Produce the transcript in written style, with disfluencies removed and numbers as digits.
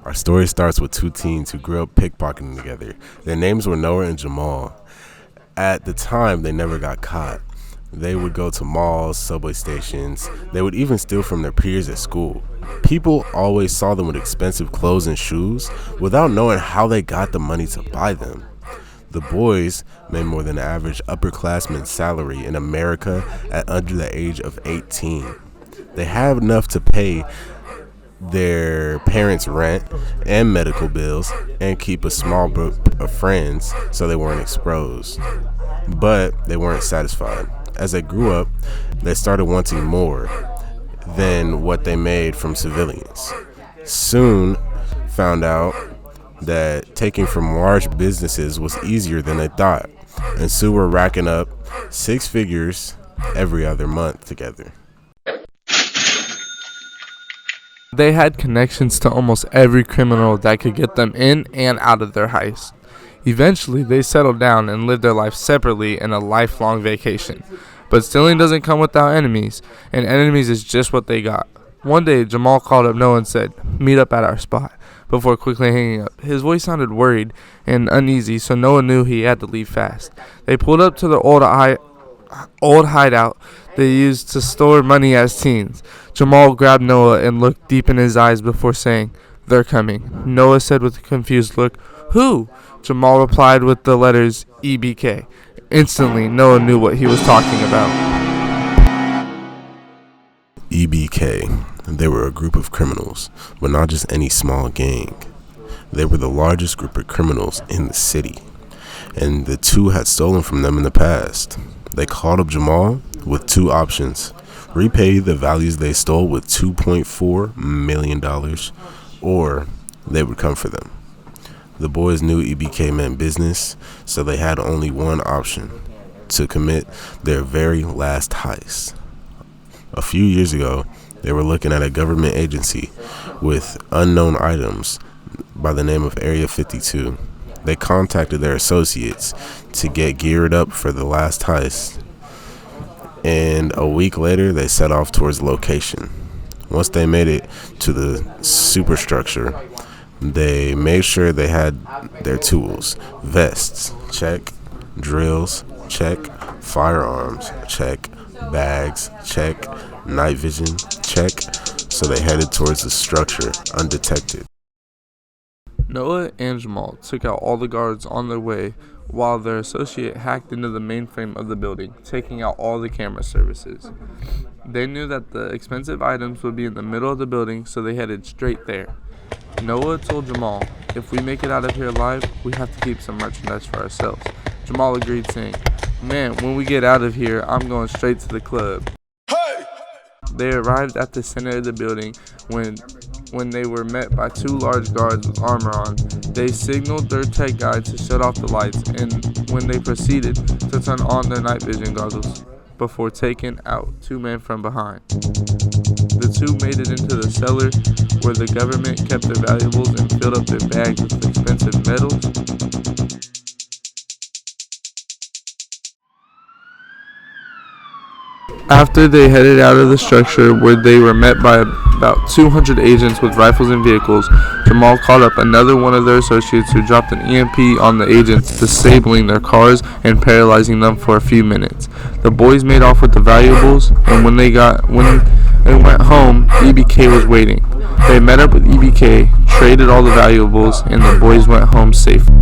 Our story starts with two teens who grew up pickpocketing together. Their names were Noah and Jamal. At the time, they never got caught. They would go to malls, subway stations. They would even steal from their peers at school. People always saw them with expensive clothes and shoes without knowing how they got the money to buy them. The boys made more than the average upperclassman's salary in America at under the age of 18. They had enough to pay their parents' rent and medical bills and keep a small group of friends so they weren't exposed. But they weren't satisfied. As they grew up, they started wanting more than what they made from civilians. Soon found out that taking from large businesses was easier than they thought, and soon were racking up six figures every other month together. They had connections to almost every criminal that could get them in and out of their heist. Eventually, they settled down and lived their life separately in a lifelong vacation. But stealing doesn't come without enemies, and enemies is just what they got. One day, Jamal called up Noah and said, "Meet up at our spot," before quickly hanging up. His voice sounded worried and uneasy, so Noah knew he had to leave fast. They pulled up to their old hideout they used to store money as teens. Jamal grabbed Noah and looked deep in his eyes before saying, "They're coming." Noah said with a confused look, "Who?" Jamal replied with the letters EBK. Instantly, Noah knew what he was talking about. EBK. They were a group of criminals, but not just any small gang. They were the largest group of criminals in the city, and the two had stolen from them in the past. They called up Jamal with two options: repay the values they stole with $2.4 million, or they would come for them. The boys knew EBK meant business, so they had only one option: to commit their very last heist. A few years ago, they were looking at a government agency with unknown items by the name of Area 52. They contacted their associates to get geared up for the last heist, and a week later, they set off towards the location. Once they made it to the superstructure, they made sure they had their tools: vests, check; drills, check; firearms, check; bags, check; night vision, check. So they headed towards the structure undetected. Noah and Jamal took out all the guards on their way while their associate hacked into the mainframe of the building, taking out all the camera services. They knew that the expensive items would be in the middle of the building, so they headed straight there. Noah told Jamal, "If we make it out of here alive, we have to keep some merchandise for ourselves." Jamal agreed, saying, "Man, when we get out of here, I'm going straight to the club." Hey! They arrived at the center of the building when they were met by two large guards with armor on. They signaled their tech guy to shut off the lights, and when they proceeded to turn on their night vision goggles before taking out two men from behind. The two made it into the cellar where the government kept their valuables and filled up their bags with expensive metals. After they headed out of the structure, where they were met by about 200 agents with rifles and vehicles, Jamal called up another one of their associates who dropped an EMP on the agents, disabling their cars and paralyzing them for a few minutes. The boys made off with the valuables, and when they went home, EBK was waiting. They met up with EBK, traded all the valuables, and the boys went home safely.